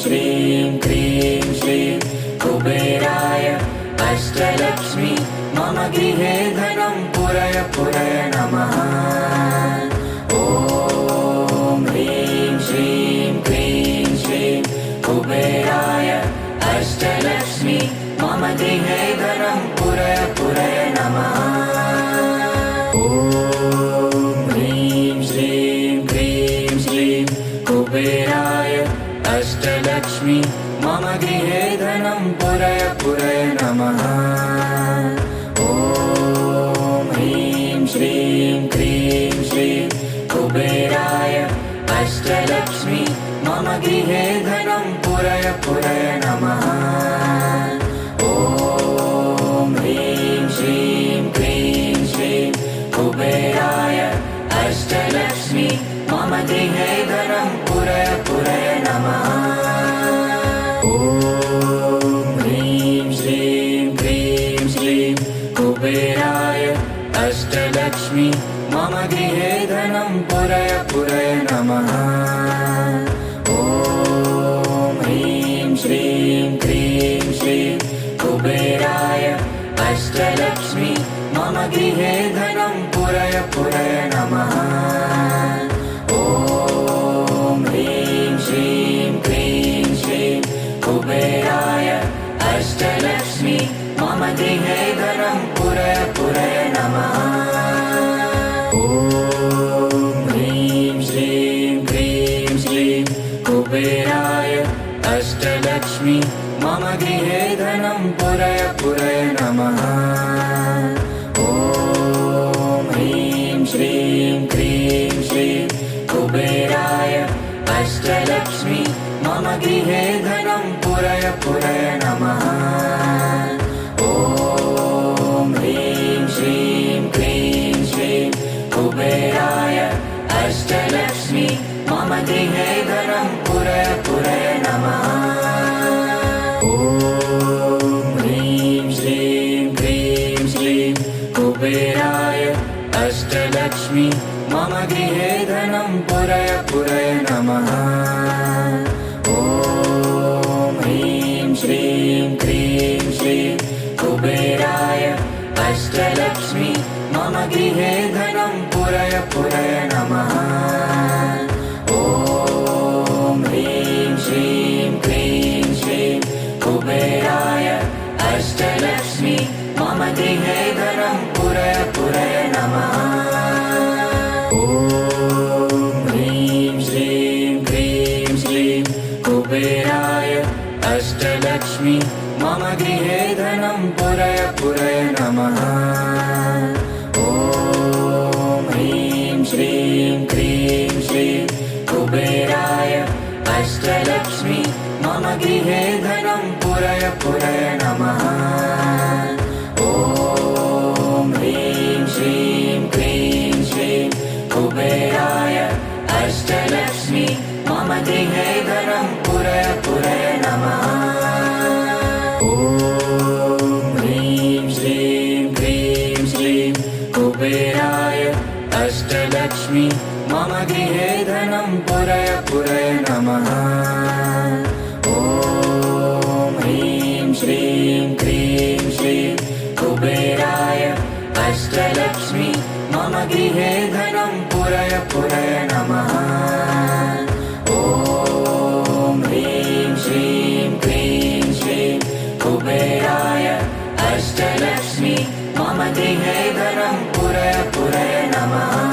श्रीं क्रीं श्रीं कुबेराय अष्टलक्ष्मी मम गृहे धनं पुरय पुरय नमः। ॐ ह्रीं श्रीं क्रीं श्रीं कुबेराय अष्टलक्ष्मी मम गृहे धनं पुरय पुरय नमः। ॐ ह्रीं श्रीं क्रीं श्रीं कुबेराय अष्टलक्ष्मी मम गृहे धनं पुरय पुरय नमः। ॐ ह्रीं श्रीं क्रीं श्रीं कुबेराय अष्टलक्ष्मी मम गृहे धनं पुरय पुरय नमः। ॐ ह्रीं श्रीं क्रीं श्रीं कुबेराय अष्टलक्ष्मी मम गृहे धनं पुरय पुरय नमः। ॐ ह्रीं श्रीं क्रीं श्रीं कुबेराय अष्टलक्ष्मी मम गृहे धनं पुरय पुरय नमः। ॐ ह्रीं श्रीं क्रीं श्रीं कुबेराय अष्टलक्ष्मी मम गृहे धनं पुरय पुरय नमः। ॐ ह्रीं श्रीं क्रीं श्रीं कुबेराय अष्टलक्ष्मी मम गृहे धनं पुरय पुरय नमः। ॐ ह्रीं श्रीं क्रीं श्रीं कुबेराय अष्टलक्ष्मी मम गृहे धनं पुरय पुरय नमः। ॐ ह्रीं श्रीं क्रीं श्रीं कुबेराय अष्टलक्ष्मी मम गृहे धनं पुरय पुरय नमः। ॐ ह्रीं श्रीं क्रीं श्रीं कुबेराय अष्टलक्ष्मी मम गृहे धनं पुरय पुरय नमः। ॐ ह्रीं श्रीं क्रीं श्रीं कुबेराय अष्टलक्ष्मी मम गृहे धनं पुरय पुरय नमः। ॐ ह्रीं श्रीं क्रीं श्रीं कुबेराय अष्टलक्ष्मी मम गृहे धनं पुरय पुरय नमः। ॐ ह्रीं श्रीं क्रीं श्रीं कुबेराय अष्टलक्ष्मी मम गृहे धनं पुरय पुरय नमः। ॐ ह्रीं श्रीं क्रीं श्रीं कुबेराय अष्टलक्ष्मी मम गृहे धनं पुरय पुरय नमः। ॐ ह्रीं श्रीं क्रीं श्रीं कुबेराय अष्टलक्ष्मी मम गृहे धनं पुरय पुरय नमः। ॐ ह्रीं श्रीं क्रीं श्रीं कुबेराय अष्टलक्ष्मी मम गृहे धनं पुरय पुरय नमः। ॐ ह्रीं श्रीं क्रीं श्रीं कुबेराय अष्टलक्ष्मी मम गृहे धनं पुरय पुरय नमः। ॐ ह्रीं श्रीं क्रीं श्रीं कुबेराय अष्टलक्ष्मी मम गृहे धनं पुरय पुरय नमः। ॐ ह्रीं श्रीं क्रीं श्रीं कुबेराय अष्टलक्ष्मी मम गृहे धनं पुरय पुरय नमः।